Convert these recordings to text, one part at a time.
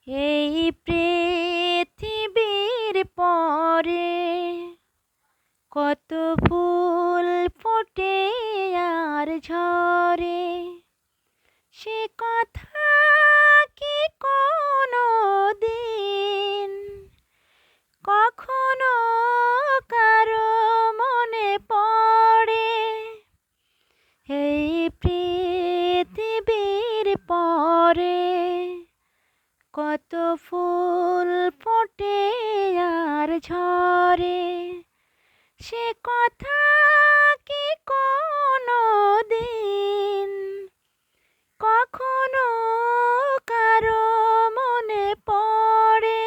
এই পৃথিবীর পরে কত ফুল ফোটে আর ঝরে, সে কথা কি কোনো দিন কখনো কারো মনে পড়ে? এই পৃথিবীর পরে কত ফুল ফোটে আর ঝরে, সে কথা কি কোনো দিন কখনো কারো মনে পড়ে?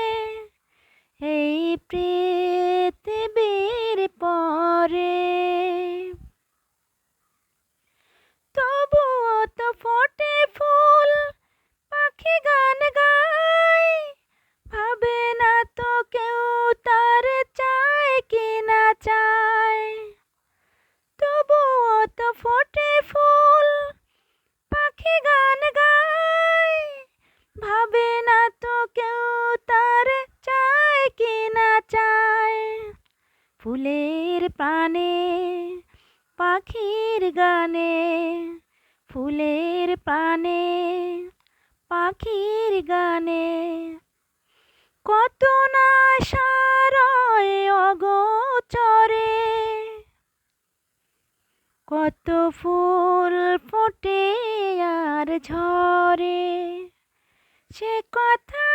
এই পৃথিবীর পরে তবুও তো ফোটে ফুল, পাখি গান গায়, ভাবে না তো কেউ তার চায় কি না চায়। তবুও তো ফোটে ফুল, পাখি গান গায়, ভাবে না তো কেউ তার চায় কি না চায়। ফুলের প্রাণে পাখির গানে, ফুলের প্রাণে পাখির গানে কত না সারয় অগোচরে, কত ফুল ফোটে আর ঝরে, সে কথা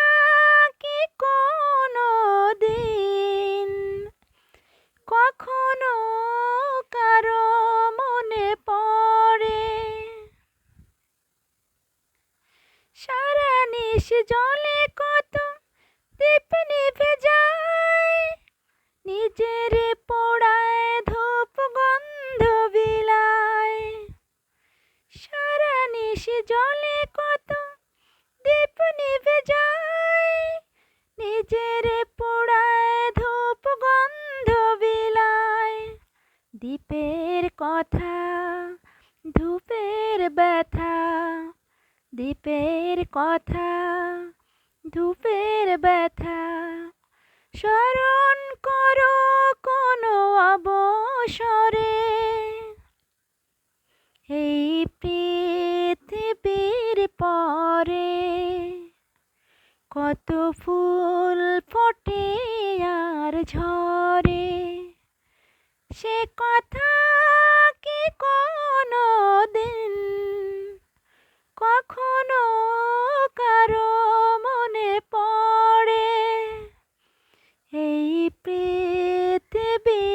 কি কোনো দিন কখনো কারো মনে পড়ে? সারা নিশ জলে কত দীপ নিভে যায়, নিজের পোড়ায় ধূপ গন্ধ বিলায়। সারা নিশ জলে কত দীপ নিভে যায়, নিজের পোড়ায় ধূপ গন্ধ বিলায়। দীপের কথা ধূপের ব্যথা, দীপের কথা ধূপের ব্যথা স্মরণ করো কোনো অবসরে। এই পৃথিবীর পরে কত ফুল ফোটে আর ঝরে, সে কথা কি কোনো দিন কখনো কারো মনে পড়ে? এই পৃথিবী